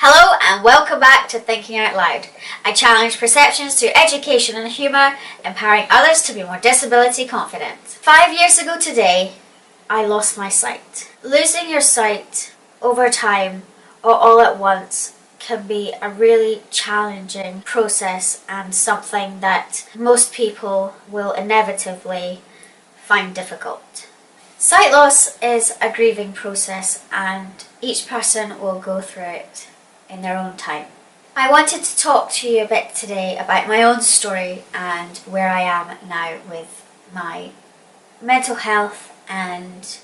Hello and welcome back to Thinking Out Loud. I challenge perceptions through education and humour, empowering others to be more disability confident. 5 years ago today, I lost my sight. Losing your sight over time or all at once can be a really challenging process and something that most people will inevitably find difficult. Sight loss is a grieving process and each person will go through it in their own time. I wanted to talk to you a bit today about my own story and where I am now with my mental health and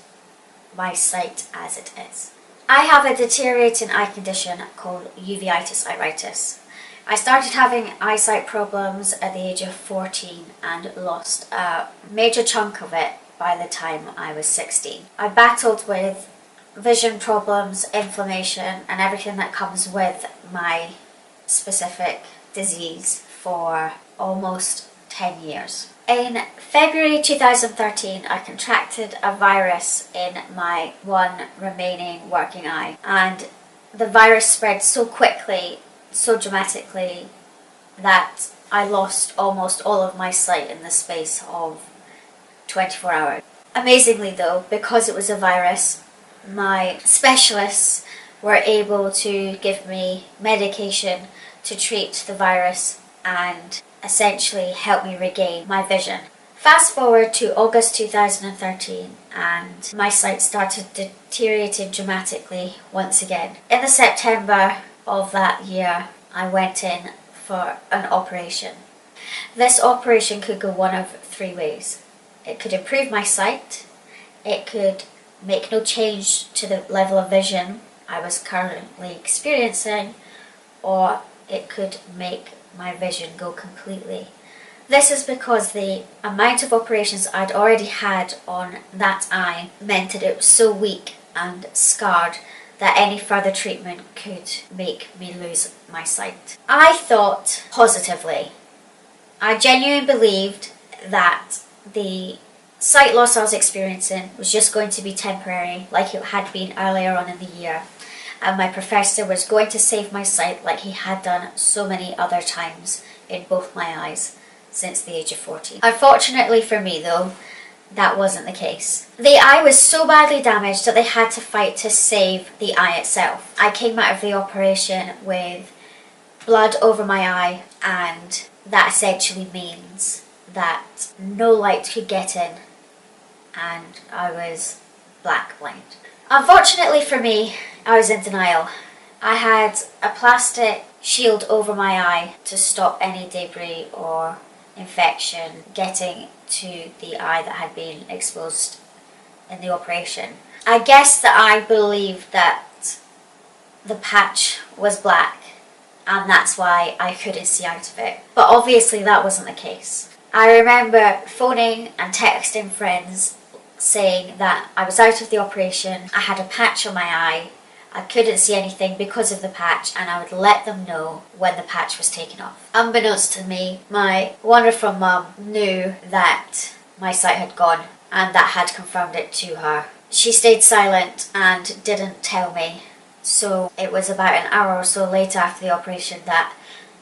my sight as it is. I have a deteriorating eye condition called uveitis iritis. I started having eyesight problems at the age of 14 and lost a major chunk of it by the time I was 16. I battled with vision problems, inflammation and everything that comes with my specific disease for almost 10 years. In February 2013 I contracted a virus in my one remaining working eye, and the virus spread so quickly, so dramatically, that I lost almost all of my sight in the space of 24 hours. Amazingly though, because it was a virus, my specialists were able to give me medication to treat the virus and essentially help me regain my vision. Fast forward to August 2013 and my sight started deteriorating dramatically once again. In the September of that year, I went in for an operation. This operation could go one of three ways. It could improve my sight, it could make no change to the level of vision I was currently experiencing, or it could make my vision go completely. This is because the amount of operations I'd already had on that eye meant that it was so weak and scarred that any further treatment could make me lose my sight. I thought positively. I genuinely believed that the sight loss I was experiencing was just going to be temporary, like it had been earlier on in the year, and my professor was going to save my sight like he had done so many other times in both my eyes since the age of 14. Unfortunately for me though, that wasn't the case. The eye was so badly damaged that they had to fight to save the eye itself. I came out of the operation with blood over my eye, and that essentially means that no light could get in and I was black blind. Unfortunately for me, I was in denial. I had a plastic shield over my eye to stop any debris or infection getting to the eye that had been exposed in the operation. I guess that I believed that the patch was black and that's why I couldn't see out of it. But obviously that wasn't the case. I remember phoning and texting friends saying that I was out of the operation, I had a patch on my eye, I couldn't see anything because of the patch, and I would let them know when the patch was taken off. Unbeknownst to me, my wonderful mum knew that my sight had gone, and that had confirmed it to her. She stayed silent and didn't tell me, so it was about an hour or so later after the operation that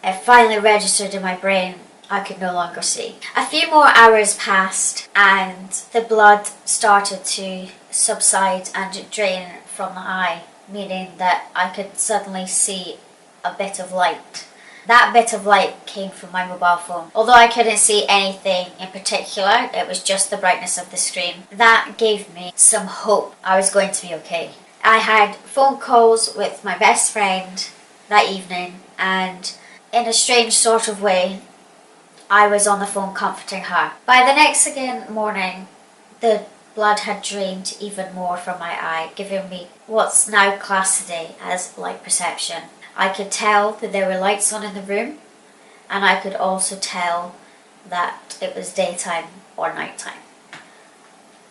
it finally registered in my brain I could no longer see. A few more hours passed and the blood started to subside and drain from the eye, meaning that I could suddenly see a bit of light. That bit of light came from my mobile phone. Although I couldn't see anything in particular, it was just the brightness of the screen. That gave me some hope I was going to be okay. I had phone calls with my best friend that evening, and in a strange sort of way, I was on the phone comforting her. By the next morning, the blood had drained even more from my eye, giving me what's now classed today as light perception. I could tell that there were lights on in the room, and I could also tell that it was daytime or nighttime.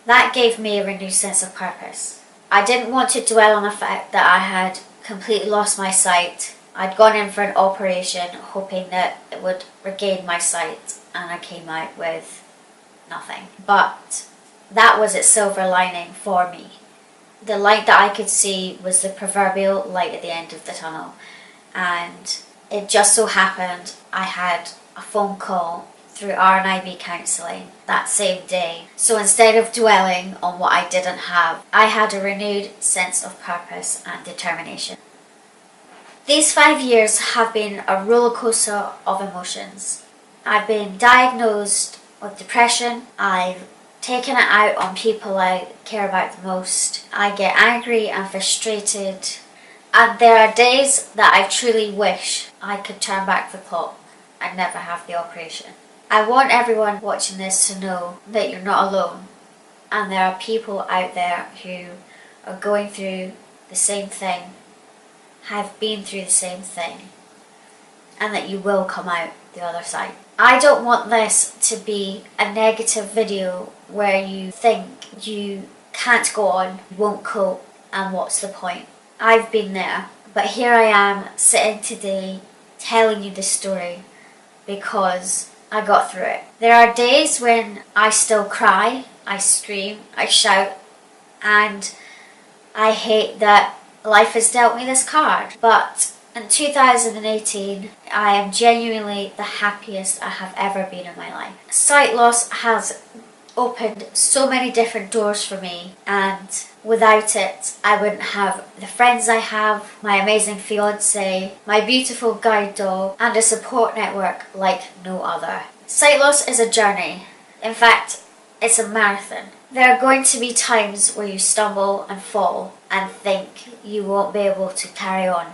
That gave me a renewed sense of purpose. I didn't want to dwell on the fact that I had completely lost my sight. I'd gone in for an operation hoping that it would regain my sight, and I came out with nothing. But that was its silver lining for me. The light that I could see was the proverbial light at the end of the tunnel. and it just so happened I had a phone call through RNIB counselling that same day. So instead of dwelling on what I didn't have, I had a renewed sense of purpose and determination. These 5 years have been a roller coaster of emotions. I've been diagnosed with depression. I've taken it out on people I care about the most. I get angry and frustrated, and there are days that I truly wish I could turn back the clock and never have the operation. I want everyone watching this to know that you're not alone, and there are people out there who are going through the same thing, have been through the same thing, and that you will come out the other side. I don't want this to be a negative video where you think you can't go on, won't cope, and what's the point. I've been there, but here I am sitting today telling you this story because I got through it. There are days when I still cry, I scream, I shout, and I hate that life has dealt me this card. But in 2018, I am genuinely the happiest I have ever been in my life. Sight loss has opened so many different doors for me, and without it, I wouldn't have the friends I have, my amazing fiance, my beautiful guide dog, and a support network like no other. Sight loss is a journey. In fact, it's a marathon. There are going to be times where you stumble and fall and think you won't be able to carry on.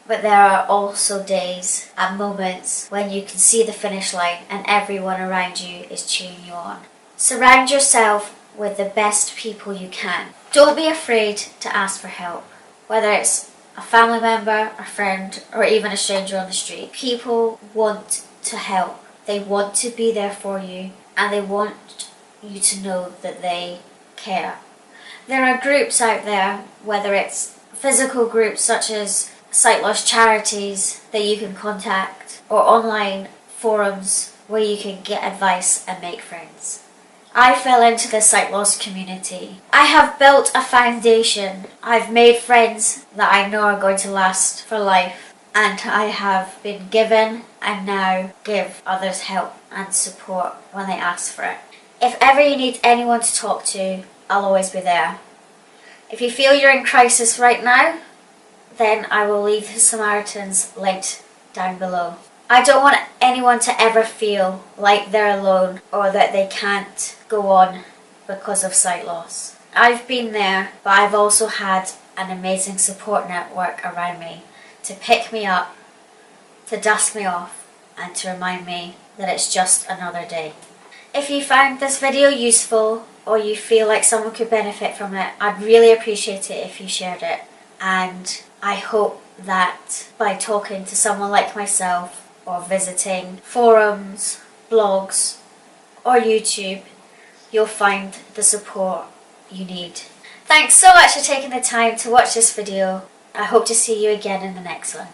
But there are also days and moments when you can see the finish line and everyone around you is cheering you on. Surround yourself with the best people you can. Don't be afraid to ask for help, whether it's a family member, a friend, or even a stranger on the street. People want to help. They want to be there for you, and they want you to know that they care. There are groups out there, whether it's physical groups such as sight loss charities that you can contact, or online forums where you can get advice and make friends. I fell into the sight loss community. I have built a foundation. I've made friends that I know are going to last for life, and I have been given and now give others help and support when they ask for it. If ever you need anyone to talk to, I'll always be there. If you feel you're in crisis right now, then I will leave the Samaritans linked down below. I don't want anyone to ever feel like they're alone or that they can't go on because of sight loss. I've been there, but I've also had an amazing support network around me to pick me up, to dust me off, and to remind me that it's just another day. If you found this video useful or you feel like someone could benefit from it, I'd really appreciate it if you shared it. And I hope that by talking to someone like myself or visiting forums, blogs, or YouTube, you'll find the support you need. Thanks so much for taking the time to watch this video. I hope to see you again in the next one.